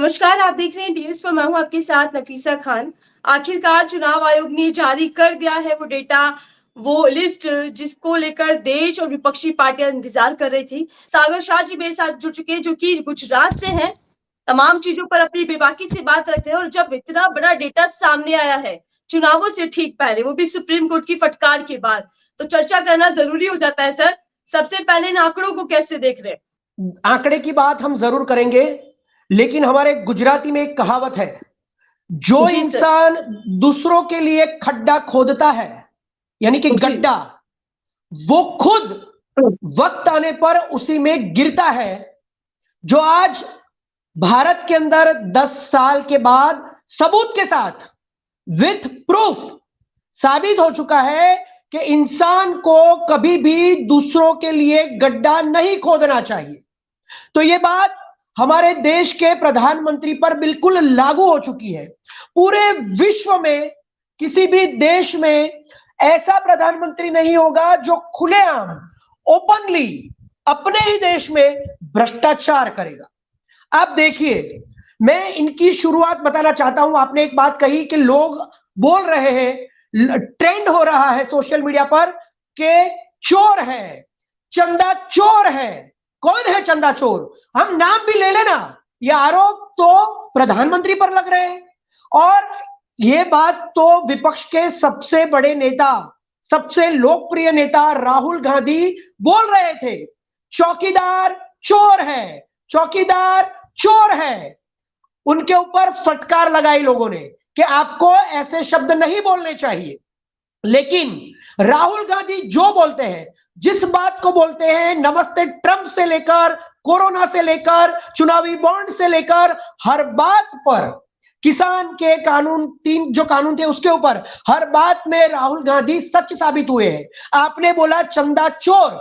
नमस्कार, आप देख रहे हैं न्यूज़ पर मैं हूँ आपके साथ नफीसा खान। आखिरकार चुनाव आयोग ने जारी कर दिया है वो डेटा, वो लिस्ट जिसको लेकर देश और विपक्षी पार्टियां इंतजार कर रही थी। सागर शाह जी मेरे साथ जुड़ चुके हैं जो कि गुजरात से हैं। तमाम चीजों पर अपनी बेबाकी से बात रखते हैं और जब इतना बड़ा डेटा सामने आया है, चुनावों से ठीक पहले, वो भी सुप्रीम कोर्ट की फटकार के बाद, तो चर्चा करना जरूरी हो जाता है सर। सबसे पहले इन आंकड़ों को कैसे देख रहे हैं? आंकड़े की बात हम जरूर करेंगे, लेकिन हमारे गुजराती में एक कहावत है, जो जी सर। इंसान दूसरों के लिए खड्डा खोदता है, यानी कि जी। गड्ढा, वो खुद वक्त आने पर उसी में गिरता है। जो आज भारत के अंदर 10 साल के बाद सबूत के साथ विथ प्रूफ साबित हो चुका है कि इंसान को कभी भी दूसरों के लिए गड्ढा नहीं खोदना चाहिए। तो यह बात हमारे देश के प्रधानमंत्री पर बिल्कुल लागू हो चुकी है। पूरे विश्व में किसी भी देश में ऐसा प्रधानमंत्री नहीं होगा जो खुलेआम ओपनली अपने ही देश में भ्रष्टाचार करेगा। आप देखिए, मैं इनकी शुरुआत बताना चाहता हूं। आपने एक बात कही कि लोग बोल रहे हैं, ट्रेंड हो रहा है सोशल मीडिया पर कि चोर है, चंदा चोर है। कौन है चंदा चोर? हम नाम भी ले लेना, यह आरोप तो प्रधानमंत्री पर लग रहे हैं। और यह बात तो विपक्ष के सबसे बड़े नेता, सबसे लोकप्रिय नेता राहुल गांधी बोल रहे थे, चौकीदार चोर है, चौकीदार चोर है। उनके ऊपर फटकार लगाई लोगों ने कि आपको ऐसे शब्द नहीं बोलने चाहिए। लेकिन राहुल गांधी जो बोलते हैं, जिस बात को बोलते हैं, नमस्ते ट्रंप से लेकर कोरोना से लेकर चुनावी बॉन्ड से लेकर हर बात पर, किसान के कानून, 3 जो कानून थे उसके ऊपर, हर बात में राहुल गांधी सच साबित हुए हैं। आपने बोला चंदा चोर,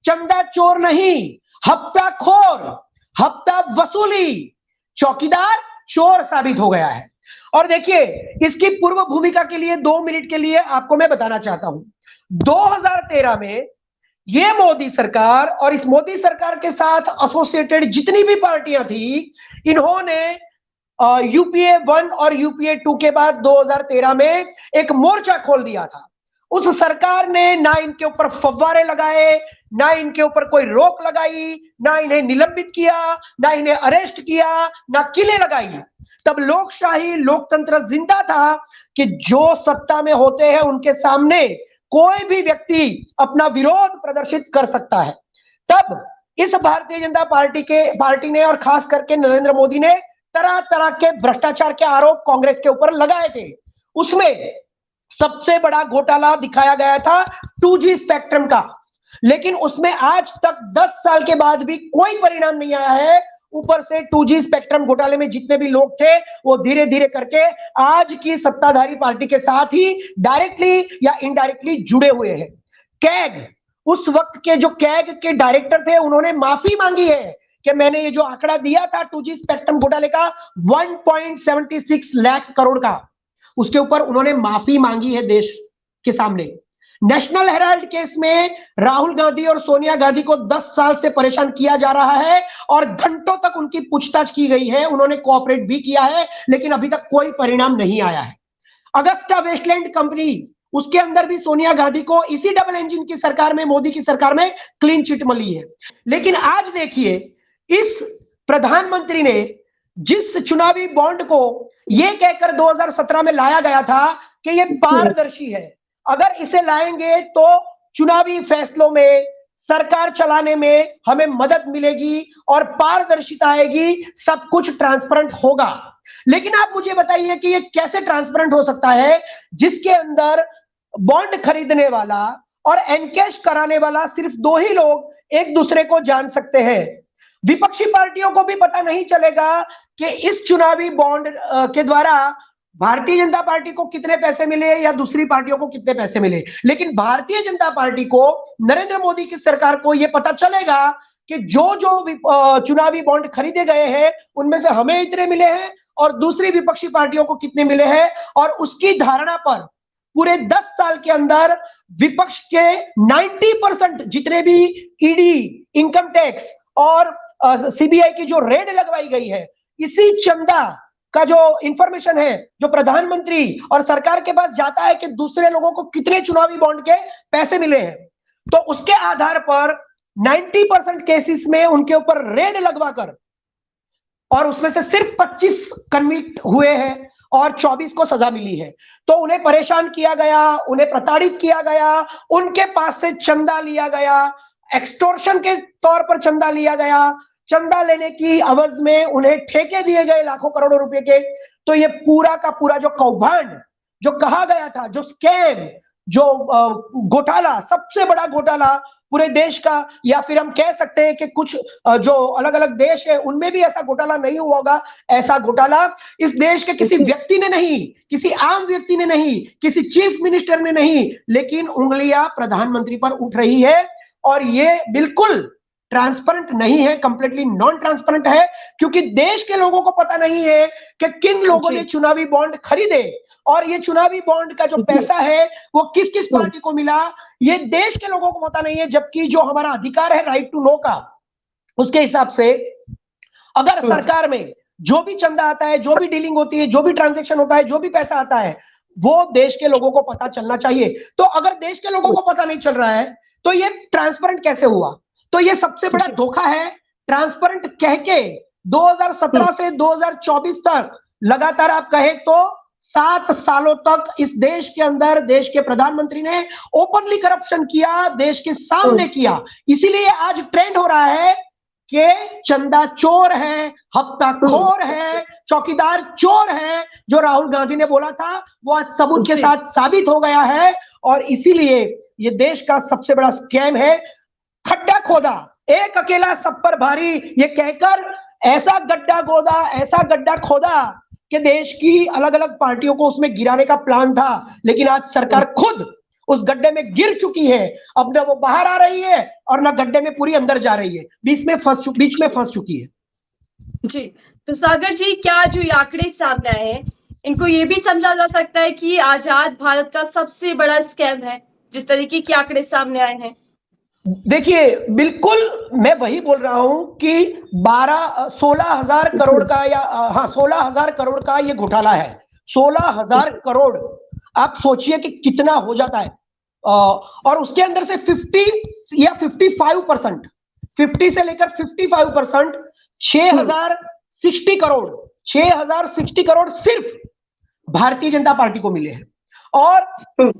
चंदा चोर नहीं, हफ्ताखोर, हफ्ता वसूली, चौकीदार चोर साबित हो गया है। और देखिए, इसकी पूर्व भूमिका के लिए 2 मिनट के लिए आपको मैं बताना चाहता हूं। 2013 में यह मोदी सरकार और इस मोदी सरकार के साथ एसोसिएटेड जितनी भी पार्टियां थी, इन्होंने यूपीए 1 और यूपीए 2 के बाद 2013 में एक मोर्चा खोल दिया था। उस सरकार ने ना इनके ऊपर फव्वारे लगाए, ना इनके ऊपर कोई रोक लगाई, ना इन्हें निलंबित किया, ना इन्हें अरेस्ट किया, ना किले लगाई। तब लोकशाही, लोकतंत्र जिंदा था कि जो सत्ता में होते हैं उनके सामने कोई भी व्यक्ति अपना विरोध प्रदर्शित कर सकता है। तब इस भारतीय जनता पार्टी ने और खास करके नरेंद्र मोदी ने तरह तरह के भ्रष्टाचार के आरोप कांग्रेस के ऊपर लगाए थे। उसमें सबसे बड़ा घोटाला दिखाया गया था 2G स्पेक्ट्रम का, लेकिन उसमें आज तक 10 साल के बाद भी कोई परिणाम नहीं आया है। ऊपर से 2G स्पेक्ट्रम घोटाले में जितने भी लोग थे वो धीरे धीरे करके आज की सत्ताधारी पार्टी के साथ ही डायरेक्टली या इनडायरेक्टली जुड़े हुए हैं। कैग, उस वक्त के जो कैग के डायरेक्टर थे, उन्होंने माफी मांगी है कि मैंने ये जो आंकड़ा दिया था 2G स्पेक्ट्रम घोटाले का 1.76 लाख करोड़ का, उसके ऊपर उन्होंने माफी मांगी है देश के सामने। नेशनल हेराल्ड केस में राहुल गांधी और सोनिया गांधी को 10 साल से परेशान किया जा रहा है और घंटों तक उनकी पूछताछ की गई है। उन्होंने कोऑपरेट भी किया है, लेकिन अभी तक कोई परिणाम नहीं आया है। अगस्टा वेस्टलैंड कंपनी, उसके अंदर भी सोनिया गांधी को इसी डबल इंजन की सरकार में, मोदी की सरकार में क्लीन चिट मिली है। लेकिन आज देखिए, इस प्रधानमंत्री ने जिस चुनावी बॉन्ड को यह कहकर 2017 में लाया गया था कि यह पारदर्शी है, अगर इसे लाएंगे तो चुनावी फैसलों में, सरकार चलाने में हमें मदद मिलेगी और पारदर्शिता आएगी, सब कुछ ट्रांसपेरेंट होगा। लेकिन आप मुझे बताइए कि यह कैसे ट्रांसपेरेंट हो सकता है जिसके अंदर बॉन्ड खरीदने वाला और एनकैश कराने वाला सिर्फ 2 ही लोग एक दूसरे को जान सकते हैं। विपक्षी पार्टियों को भी पता नहीं चलेगा कि इस चुनावी बॉन्ड के द्वारा भारतीय जनता पार्टी को कितने पैसे मिले या दूसरी पार्टियों को कितने पैसे मिले। लेकिन भारतीय जनता पार्टी को, नरेंद्र मोदी की सरकार को यह पता चलेगा कि जो जो चुनावी बॉन्ड खरीदे गए हैं उनमें से हमें इतने मिले हैं और दूसरी विपक्षी पार्टियों को कितने मिले हैं। और उसकी धारणा पर पूरे 10 साल के अंदर विपक्ष के 90% जितने भी ईडी, इनकम टैक्स और सीबीआई की जो रेड लगवाई गई है, इसी चंदा का जो इंफॉर्मेशन है, जो प्रधानमंत्री और सरकार के पास जाता है कि दूसरे लोगों को कितने चुनावी बॉन्ड के पैसे मिले हैं, तो उसके आधार पर 90% केसेस में उनके ऊपर रेड लगवाकर, और उसमें से सिर्फ 25 कन्विक्ट हुए हैं और 24 को सजा मिली है। तो उन्हें परेशान किया गया, उन्हें प्रताड़ित किया गया, उनके पास से चंदा लिया गया, एक्सटॉर्शन के तौर पर चंदा लिया गया, चंदा लेने की अवज में उन्हें ठेके दिए गए लाखों करोड़ों रुपए के। तो ये पूरा का पूरा जो कौभांड जो कहा गया था, जो स्कैम, जो घोटाला, सबसे बड़ा घोटाला पूरे देश का, या फिर हम कह सकते हैं कि कुछ जो अलग अलग देश है उनमें भी ऐसा घोटाला नहीं हुआ होगा, ऐसा घोटाला इस देश के किसी व्यक्ति ने नहीं, किसी आम व्यक्ति ने नहीं, किसी चीफ मिनिस्टर ने नहीं, लेकिन उंगलियां प्रधानमंत्री पर उठ रही है। और ये बिल्कुल ट्रांसपेरेंट नहीं है, कंप्लीटली नॉन ट्रांसपेरेंट है, क्योंकि देश के लोगों को पता नहीं है कि किन लोगों ने चुनावी बॉन्ड खरीदे, और ये चुनावी बॉन्ड का जो पैसा है वो किस किस पार्टी को मिला, ये देश के लोगों को पता नहीं है। जबकि जो हमारा अधिकार है राइट टू नो का, उसके हिसाब से अगर सरकार में जो भी चंदा आता है, जो भी डीलिंग होती है, जो भी ट्रांजैक्शन होता है, जो भी पैसा आता है, वो देश के लोगों को पता चलना चाहिए। तो अगर देश के लोगों को पता नहीं चल रहा है तो ये ट्रांसपेरेंट कैसे हुआ? तो ये सबसे बड़ा धोखा है। ट्रांसपेरेंट कह के 2017 से 2024 तक लगातार आप कहे तो 7 सालों तक इस देश के अंदर देश के प्रधानमंत्री ने ओपनली करप्शन किया, देश के सामने किया। इसीलिए आज ट्रेंड हो रहा है कि चंदा चोर है, हफ्ताखोर है, चौकीदार चोर है। जो राहुल गांधी ने बोला था वो आज सबूत के साथ साबित हो गया है। और इसीलिए ये देश का सबसे बड़ा स्कैम है। खड्डा खोदा, एक अकेला सब पर भारी, ये कहकर ऐसा गड्ढा खोदा कि देश की अलग अलग पार्टियों को उसमें गिराने का प्लान था, लेकिन आज सरकार खुद उस गड्ढे में गिर चुकी है। अब ना वो बाहर आ रही है और ना गड्ढे में पूरी अंदर जा रही है, बीच में फंस चुकी है। जी, तो सागर जी, क्या जो ये आंकड़े सामने आए हैं, इनको ये भी समझा जा सकता है कि आजाद भारत का सबसे बड़ा स्कैम है, जिस तरीके के आंकड़े सामने आए हैं? देखिए, बिल्कुल मैं वही बोल रहा हूं कि 16,000 करोड़ का, या 16,000 करोड़ का ये घोटाला है। 16,000 करोड़, आप सोचिए कि कितना हो जाता है। और उसके अंदर से 50 या 55%, 50 से लेकर 55%, 6,060 करोड़, 6,060 करोड़ सिर्फ भारतीय जनता पार्टी को मिले हैं, और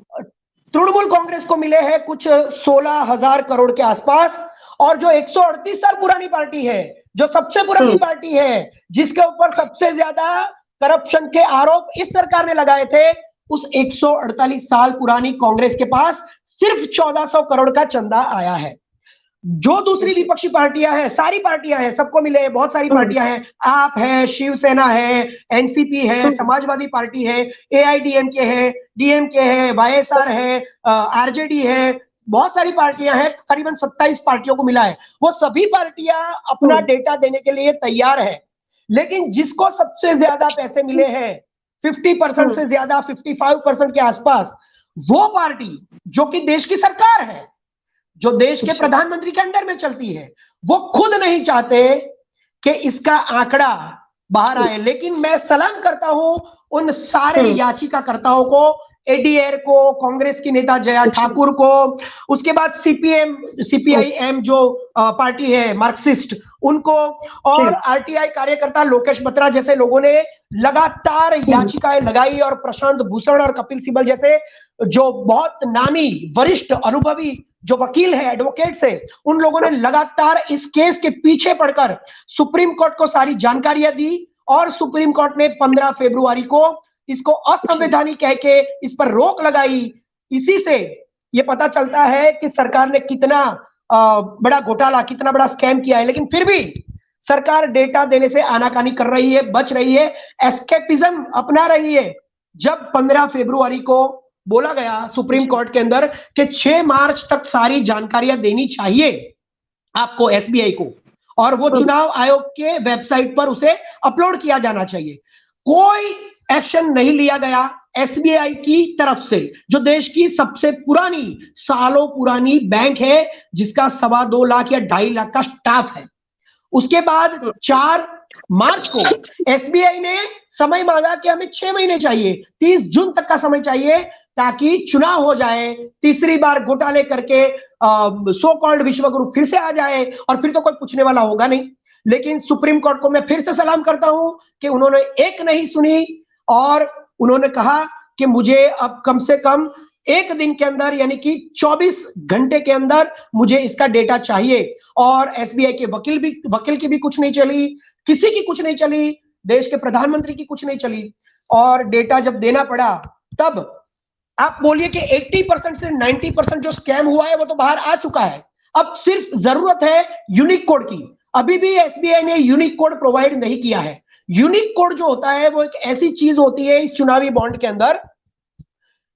तृणमूल कांग्रेस को मिले हैं कुछ 16,000 करोड़ के आसपास। और जो 138 साल पुरानी पार्टी है, जो सबसे पुरानी पार्टी है, जिसके ऊपर सबसे ज्यादा करप्शन के आरोप इस सरकार ने लगाए थे, उस 148 साल पुरानी कांग्रेस के पास सिर्फ 1400 करोड़ का चंदा आया है। जो दूसरी विपक्षी पार्टियां हैं, सारी पार्टियां हैं, सबको मिले, बहुत सारी पार्टियां हैं, आप है, शिवसेना है, एनसीपी है, समाजवादी पार्टी है, एआईडीएमके है, डीएमके है, वाईएसआर है, आरजेडी है, बहुत सारी पार्टियां हैं, करीबन 27 पार्टियों को मिला है। वो सभी पार्टियां अपना डेटा देने के लिए तैयार है, लेकिन जिसको सबसे ज्यादा पैसे मिले हैं, 50% से ज्यादा, 55% के आसपास, वो पार्टी जो कि देश की सरकार है, जो देश के प्रधानमंत्री के अंडर में चलती है, वो खुद नहीं चाहते कि इसका आंकड़ा बाहर आए। लेकिन मैं सलाम करता हूं उन सारे याचिकाकर्ताओं को, एडीएर को, कांग्रेस की नेता जया ठाकुर को, उसके बाद सीपीआईएम जो पार्टी है मार्क्सिस्ट, उनको, और आरटीआई कार्यकर्ता लोकेश बत्रा जैसे लोगों ने लगातार याचिकाएं लगाई, और प्रशांत भूषण और कपिल सिब्बल जैसे जो बहुत नामी वरिष्ठ अनुभवी जो वकील है, एडवोकेट्स है, उन लोगों ने लगातार इस केस के पीछे पड़कर सुप्रीम कोर्ट को सारी जानकारियां दी, और सुप्रीम कोर्ट ने 15 फरवरी को इसको असंवैधानिक कह के इस पर रोक लगाई। इसी से ये पता चलता है कि सरकार ने कितना बड़ा घोटाला, कितना बड़ा स्कैम किया है। लेकिन फिर भी सरकार डेटा देने से आनाकानी कर रही है, बच रही है, एस्केपिज्म अपना रही है। जब 15 फरवरी को बोला गया सुप्रीम कोर्ट के अंदर कि 6 मार्च तक सारी जानकारियां देनी चाहिए आपको, एसबीआई को, और वो चुनाव आयोग के वेबसाइट पर उसे अपलोड किया जाना चाहिए, कोई एक्शन नहीं लिया गया एसबीआई की तरफ से, जो देश की सबसे पुरानी, सालों पुरानी बैंक है, जिसका 2.25 लाख या 2.5 लाख का स्टाफ है। उसके बाद 4 मार्च को एसबीआई ने समय मांगा कि हमें 6 महीने चाहिए, 30 जून तक का समय चाहिए ताकि चुनाव हो जाए, तीसरी बार घोटाले करके सो कॉल्ड विश्व गुरु फिर से आ जाए और फिर तो कोई पूछने वाला होगा नहीं। लेकिन सुप्रीम कोर्ट को मैं फिर से सलाम करता हूं कि उन्होंने एक नहीं सुनी और उन्होंने कहा कि मुझे अब कम से कम एक दिन के अंदर यानी कि 24 घंटे के अंदर मुझे इसका डेटा चाहिए। और एसबीआई के वकील की भी कुछ नहीं चली, किसी की कुछ नहीं चली, देश के प्रधानमंत्री की कुछ नहीं चली और डेटा जब देना पड़ा तब आप बोलिए कि 80% से 90% जो स्कैम हुआ है वो तो बाहर आ चुका है। अब सिर्फ जरूरत है यूनिक कोड की। अभी भी एसबीआई ने यूनिक कोड प्रोवाइड नहीं किया है। यूनिक कोड जो होता है वो एक ऐसी चीज होती है इस चुनावी बॉन्ड के अंदर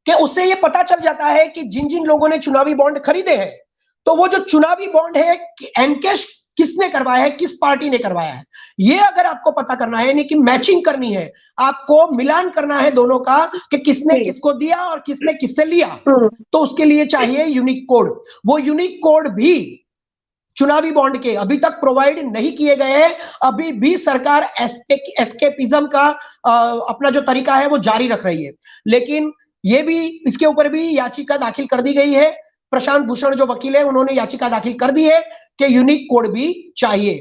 कि उससे ये पता चल जाता है कि जिन जिन लोगों ने चुनावी बॉन्ड खरीदे हैं तो वो जो चुनावी बॉन्ड है एनकैश किसने करवाया है, किस पार्टी ने करवाया है, ये अगर आपको पता करना है यानी कि मैचिंग करनी है, आपको मिलान करना है दोनों का कि किसने किसको दिया और किसने किससे लिया, तो उसके लिए चाहिए यूनिक कोड। वो यूनिक कोड भी चुनावी बॉन्ड के अभी तक प्रोवाइड नहीं किए गए हैं। अभी भी सरकार एस्केपिज्म का अपना जो तरीका है वो जारी रख रही है। लेकिन ये भी इसके ऊपर भी याचिका दाखिल कर दी गई है। प्रशांत भूषण जो वकील है उन्होंने याचिका दाखिल कर दी है कि यूनिक कोड भी चाहिए।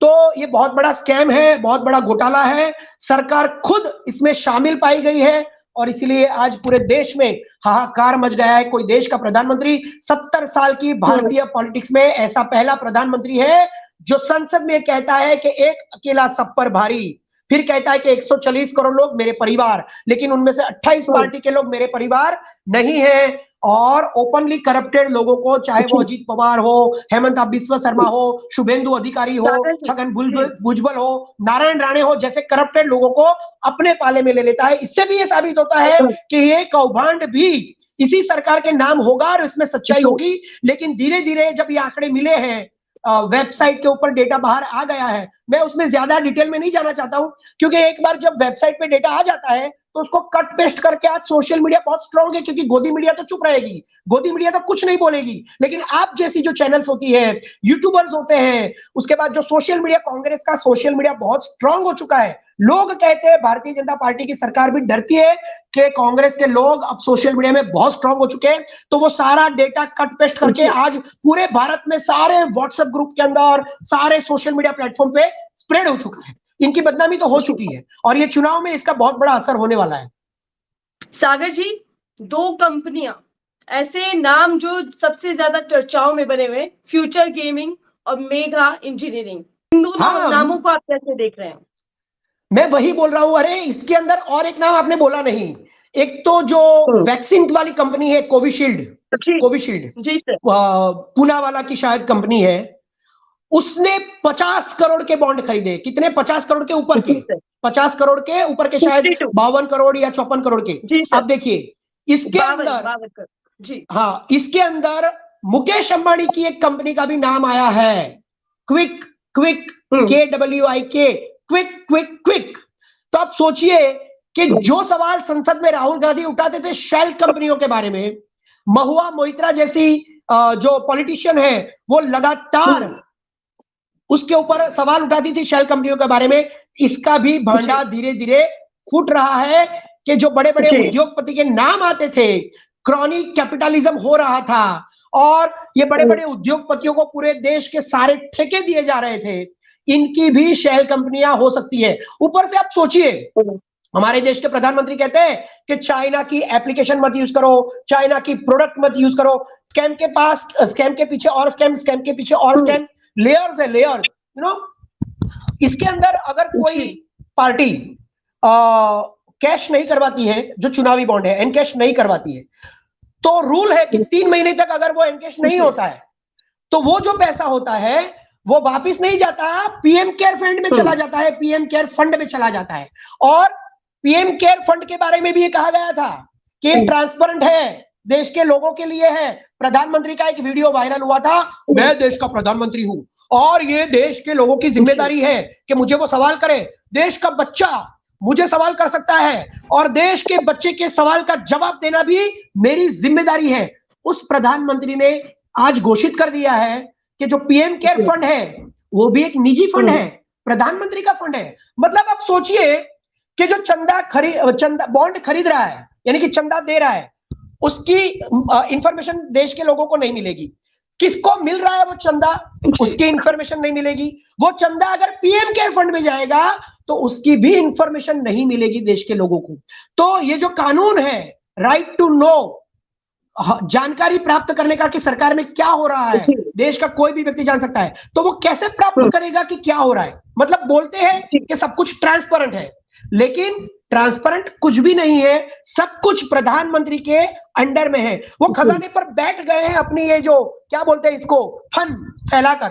तो ये बहुत बड़ा स्कैम है, बहुत बड़ा घोटाला है, सरकार खुद इसमें शामिल पाई गई है और इसीलिए आज पूरे देश में हाहाकार मच गया है। कोई देश का प्रधानमंत्री 70 साल की भारतीय पॉलिटिक्स में ऐसा पहला प्रधानमंत्री है जो संसद में कहता है कि एक अकेला सब पर भारी, फिर कहता है कि 140 करोड़ लोग मेरे परिवार, लेकिन उनमें से 28 पार्टी के लोग मेरे परिवार नहीं है। और ओपनली करप्टेड लोगों को, चाहे वो अजीत पवार हो, हेमंत बिस्वा शर्मा हो, शुभेंदु अधिकारी हो, छगन भुजबल हो, नारायण राणे हो, जैसे करप्टेड लोगों को अपने पाले में ले लेता है। इससे भी ये साबित होता है कि ये कौभांड भी इसी सरकार के नाम होगा और इसमें सच्चाई होगी। लेकिन धीरे धीरे जब ये आंकड़े मिले हैं, वेबसाइट के ऊपर डेटा बाहर आ गया है, मैं उसमें ज्यादा डिटेल में नहीं जाना चाहता हूं क्योंकि एक बार जब वेबसाइट पे डेटा आ जाता है तो उसको कट पेस्ट करके आज सोशल मीडिया बहुत स्ट्रांग है क्योंकि गोदी मीडिया तो चुप रहेगी, गोदी मीडिया तो कुछ नहीं बोलेगी। लेकिन आप जैसी जो चैनल्स होती है, यूट्यूबर्स होते हैं, उसके बाद जो सोशल मीडिया, कांग्रेस का सोशल मीडिया बहुत स्ट्रांग हो चुका है। लोग कहते हैं, भारतीय जनता पार्टी की सरकार भी डरती है कि कांग्रेस के लोग अब सोशल मीडिया में बहुत स्ट्रांग हो चुके हैं, तो वो सारा डेटा कट पेस्ट करके आज पूरे भारत में सारे व्हाट्सएप ग्रुप के अंदर, सारे सोशल मीडिया प्लेटफॉर्म पे स्प्रेड हो चुका है। इनकी बदनामी तो हो चुकी है और ये चुनाव में इसका बहुत बड़ा असर होने वाला है। सागर जी, दो कंपनियां ऐसे नाम जो सबसे ज्यादा चर्चाओं में बने हुए, फ्यूचर गेमिंग और मेगा इंजीनियरिंग, इन दोनों नामों को आप कैसे देख रहे हैं? मैं वही बोल रहा हूं। अरे इसके अंदर और एक नाम आपने बोला नहीं, एक तो जो वैक्सीन वाली कंपनी है कोविशील्ड जी सर, पूना वाला की शायद कंपनी है, उसने 50 करोड़ के बॉन्ड खरीदे। कितने? 50 करोड़ के ऊपर के, 50 करोड़ के ऊपर के, शायद 52 करोड़ या 54 करोड़ के। अब देखिए इसके अंदर जी हाँ, इसके अंदर मुकेश अंबानी की एक कंपनी का भी नाम आया है, क्विक KWIK, क्विक। तो आप सोचिए कि जो सवाल संसद में राहुल गांधी उठाते थे शेल कंपनियों के बारे में, महुआ मोइत्रा जैसी जो पॉलिटिशियन है वो लगातार उसके ऊपर सवाल उठाती थी शेल कंपनियों के बारे में। इसका भी भांडा धीरे धीरे फूट रहा है कि जो बड़े बड़े उद्योगपति के नाम आते थे, क्रॉनिक कैपिटलिज्म हो रहा था और ये बड़े बड़े उद्योगपतियों को पूरे देश के सारे ठेके दिए जा रहे थे, इनकी भी शेल कंपनियां हो सकती है। ऊपर से आप सोचिए, हमारे देश के प्रधानमंत्री कहते हैं कि चाइना की एप्लीकेशन मत यूज करो, चाइना की प्रोडक्ट मत यूज करो। स्कैम के पास स्कैम के पीछे और स्कैम, स्कैम के पीछे और स्कैम, लेयर्स है लेयर्स, यू नो। इसके अंदर अगर कोई पार्टी कैश नहीं करवाती है, जो चुनावी बॉन्ड है एनकैश नहीं करवाती है, तो रूल है कि 3 महीने तक अगर वो एनकैश नहीं होता है तो वो जो पैसा होता है वो वापिस नहीं जाता, पीएम केयर फंड में चला जाता है, पीएम केयर फंड में चला जाता है। और पीएम केयर फंड के बारे में भी ये कहा गया था कि ट्रांसपेरेंट है, देश के लोगों के लिए है। प्रधानमंत्री का एक वीडियो वायरल हुआ था, मैं देश का प्रधानमंत्री हूं और ये देश के लोगों की जिम्मेदारी है कि मुझे वो सवाल करे। देश का बच्चा मुझे सवाल कर सकता है और देश के बच्चे के सवाल का जवाब देना भी मेरी जिम्मेदारी है। उस प्रधानमंत्री ने आज घोषित कर दिया है कि जो पीएम केयर फंड है वो भी एक निजी फंड है, प्रधानमंत्री का फंड है। मतलब आप सोचिए कि जो चंदा बॉन्ड खरीद रहा है, यानी कि चंदा दे रहा है, उसकी इंफॉर्मेशन देश के लोगों को नहीं मिलेगी। किसको मिल रहा है वो चंदा, उसकी इंफॉर्मेशन नहीं मिलेगी। वो चंदा अगर पीएम केयर फंड में जाएगा तो उसकी भी इंफॉर्मेशन नहीं मिलेगी देश के लोगों को। तो ये जो कानून है राइट टू नो, जानकारी प्राप्त करने का कि सरकार में क्या हो रहा है, देश का कोई भी व्यक्ति जान सकता है, तो वो कैसे प्राप्त करेगा कि क्या हो रहा है? मतलब बोलते हैं कि सब कुछ ट्रांसपेरेंट है, लेकिन ट्रांसपेरेंट कुछ भी नहीं है। सब कुछ प्रधानमंत्री के अंडर में है। वो खजाने पर बैठ गए हैं अपनी ये जो क्या बोलते हैं इसको, फन फैलाकर,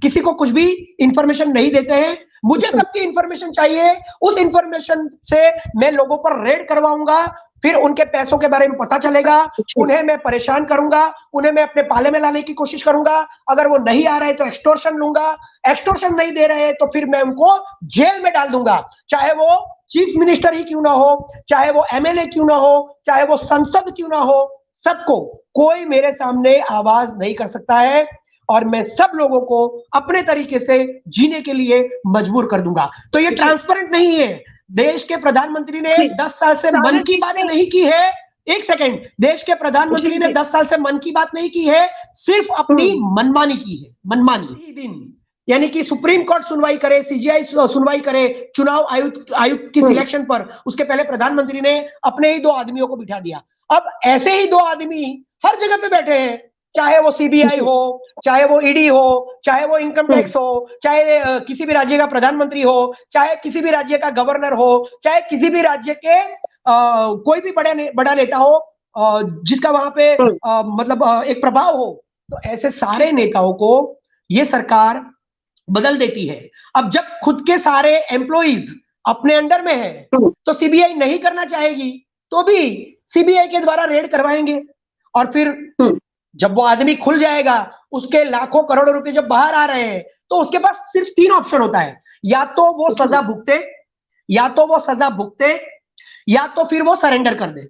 किसी को कुछ भी इंफॉर्मेशन नहीं देते हैं। मुझे सबकी इंफॉर्मेशन चाहिए, उस इंफॉर्मेशन से मैं लोगों पर रेड करवाऊंगा, फिर उनके पैसों के बारे में पता चलेगा, उन्हें मैं परेशान करूंगा, उन्हें मैं अपने पाले में लाने की कोशिश करूंगा। अगर वो नहीं आ रहे तो एक्सटॉर्शन लूंगा, एक्सटॉर्शन नहीं दे रहे तो फिर मैं उनको जेल में डाल दूंगा, चाहे वो चीफ मिनिस्टर ही क्यों ना हो, चाहे वो एमएलए क्यों ना हो, चाहे वो संसद क्यों ना हो, सबको, कोई मेरे सामने आवाज नहीं कर सकता है और मैं सब लोगों को अपने तरीके से जीने के लिए मजबूर कर दूंगा। तो ये ट्रांसपेरेंट नहीं है। देश के प्रधानमंत्री ने 10 साल से मन की बात नहीं की है। एक सेकंड, देश के प्रधानमंत्री ने 10 साल से मन की बात नहीं की है, सिर्फ अपनी मनमानी की है। मनमानी दिन, यानी कि सुप्रीम कोर्ट सुनवाई करे, सीजीआई सुनवाई करे चुनाव आयुक्त की सिलेक्शन पर, उसके पहले प्रधानमंत्री ने अपने ही 2 आदमियों को बिठा दिया। अब ऐसे ही 2 आदमी हर जगह पे बैठे हैं, चाहे वो सीबीआई हो, चाहे वो ईडी हो, चाहे वो इनकम टैक्स हो, चाहे किसी भी राज्य का प्रधानमंत्री हो, चाहे किसी भी राज्य का गवर्नर हो, चाहे किसी भी राज्य के कोई भी बड़ा नेता हो जिसका वहां पे मतलब एक प्रभाव हो। तो ऐसे सारे नेताओं को ये सरकार बदल देती है। अब जब खुद के सारे एम्प्लॉइज अपने अंडर में है तो सीबीआई नहीं करना चाहेगी तो भी सीबीआई के द्वारा रेड करवाएंगे, और फिर जब वो आदमी खुल जाएगा, उसके लाखों करोड़ों रुपए जब बाहर आ रहे हैं, तो उसके पास सिर्फ 3 ऑप्शन होता है, या तो वो सजा भुगते, या तो वो सजा भुगते, या तो फिर वो सरेंडर कर दे।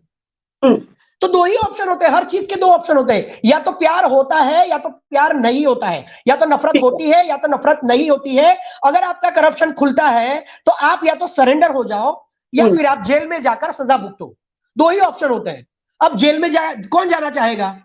तो 2 ही ऑप्शन होते हैं, हर चीज के 2 ऑप्शन होते हैं, या तो प्यार होता है या तो प्यार नहीं होता है, या तो नफरत होती है या तो नफरत नहीं होती है। अगर आपका करप्शन खुलता है तो आप या तो सरेंडर हो जाओ या फिर आप जेल में जाकर सजा भुगतो। 2 ही ऑप्शन होते हैं। अब जेल में कौन जाना चाहेगा?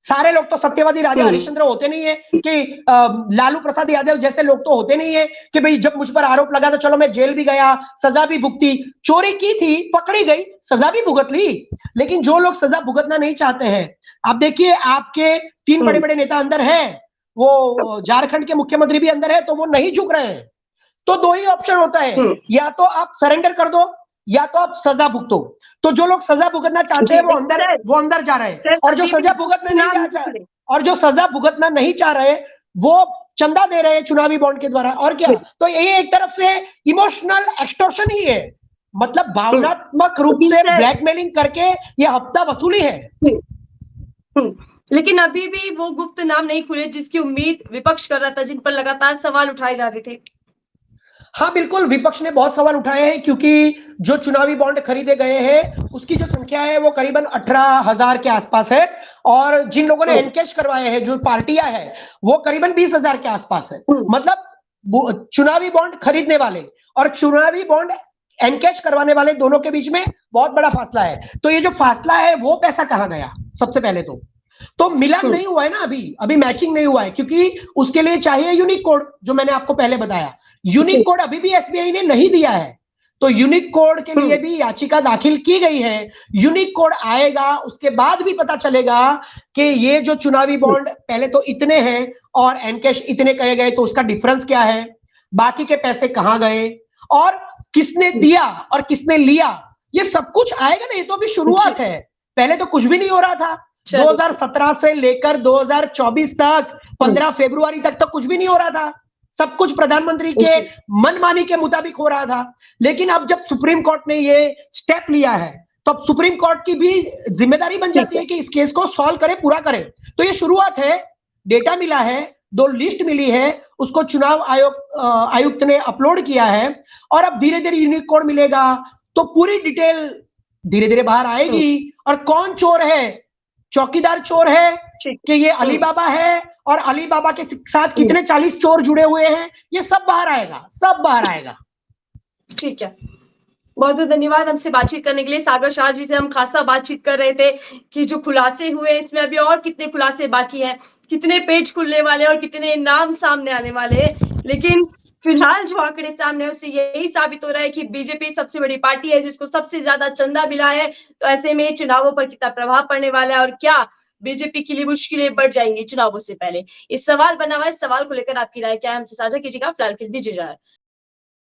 सारे लोग तो सत्यवादी राजा हरिश्चंद्र होते नहीं है कि लालू प्रसाद यादव जैसे लोग तो होते नहीं है कि भाई जब मुझ पर आरोप लगा तो चलो मैं जेल भी गया, सजा भी भुगती। चोरी की थी, पकड़ी गई, सजा भी भुगत ली। लेकिन जो लोग सजा भुगतना नहीं चाहते हैं, आप देखिए आपके 3 बड़े बड़े नेता अंदर हैं, वो झारखंड के मुख्यमंत्री भी अंदर है, तो वो नहीं झुक रहे हैं। तो 2 ही ऑप्शन होता है, या तो आप सरेंडर कर दो या तो आप सजा भुगतो। तो जो लोग सजा भुगतना चाहते हैं वो अंदर जा रहे हैं, और जो सजा भुगतना नहीं चाह रहे वो चंदा दे रहे हैं चुनावी बॉन्ड के द्वारा। और क्या, तो ये एक तरफ से इमोशनल एक्सटॉर्शन ही है, मतलब भावनात्मक रूप से ब्लैकमेलिंग करके ये हफ्ता वसूली है। लेकिन अभी भी वो गुप्त नाम नहीं खुले जिसकी उम्मीद विपक्ष कर रहा था, जिन पर लगातार सवाल उठाए जा रहे थे। हाँ बिल्कुल, विपक्ष ने बहुत सवाल उठाए हैं, क्योंकि जो चुनावी बॉन्ड खरीदे गए हैं उसकी जो संख्या है वो करीबन 18,000 के आसपास है, और जिन लोगों ने एनकैश करवाए हैं, जो पार्टियां हैं, वो करीबन 20,000 के आसपास है। मतलब चुनावी बॉन्ड खरीदने वाले और चुनावी बॉन्ड एनकैश करवाने वाले दोनों के बीच में बहुत बड़ा फासला है। तो ये जो फासला है वो पैसा कहां गया? सबसे पहले तो मिलान नहीं हुआ है ना, अभी मैचिंग नहीं हुआ है, क्योंकि उसके लिए चाहिए यूनिक कोड, जो मैंने आपको पहले बताया। यूनिक कोड अभी भी एसबीआई ने नहीं दिया है, तो यूनिक कोड के लिए भी याचिका दाखिल की गई है। यूनिक कोड आएगा, उसके बाद भी पता चलेगा कि ये जो चुनावी बॉन्ड पहले तो इतने हैं और एनकैश इतने कहे गए, तो उसका डिफरेंस क्या है, बाकी के पैसे कहां गए, और किसने दिया और किसने लिया, ये सब कुछ आएगा ना। ये तो अभी शुरुआत है, पहले तो कुछ भी नहीं हो रहा था। 2017 से लेकर 2024 तक 15 फरवरी तक तो कुछ भी नहीं हो रहा था, सब कुछ प्रधानमंत्री के मनमानी के मुताबिक हो रहा था। लेकिन अब जब सुप्रीम कोर्ट ने ये स्टेप लिया है, तो अब सुप्रीम कोर्ट की भी जिम्मेदारी बन जाती है कि इस केस को सॉल्व करे, पूरा करे। तो ये शुरुआत है, डेटा मिला है, 2 लिस्ट मिली है, उसको चुनाव आयुक्त ने अपलोड किया है, और अब धीरे धीरे यूनिक कोड मिलेगा तो पूरी डिटेल धीरे धीरे बाहर आएगी, और कौन चोर है चौकीदार चोर है ठीक। कि ये अली बाबा है, और अली बाबा के साथ कितने 40 चोर जुड़े हुए हैं, ये सब बाहर आएगा, सब बाहर आएगा। ठीक है, बहुत बहुत धन्यवाद हमसे बातचीत करने के लिए। सागर शाह जी से हम खासा बातचीत कर रहे थे कि जो खुलासे हुए इसमें अभी और कितने खुलासे बाकी हैं, कितने पेज खुलने वाले और कितने नाम सामने आने वाले हैं। लेकिन फिलहाल जो आंकड़े सामने है उससे यही साबित हो रहा है कि बीजेपी सबसे बड़ी पार्टी है जिसको सबसे ज्यादा चंदा मिला है। तो ऐसे में चुनावों पर कितना प्रभाव पड़ने वाला है और क्या बीजेपी के लिए मुश्किलें बढ़ जाएंगी चुनावों से पहले, इस सवाल बना हुआ है। इस सवाल को लेकर आपकी राय क्या है हमसे साझा कीजिएगा। फिलहाल के लिए दीजिए इजाजत।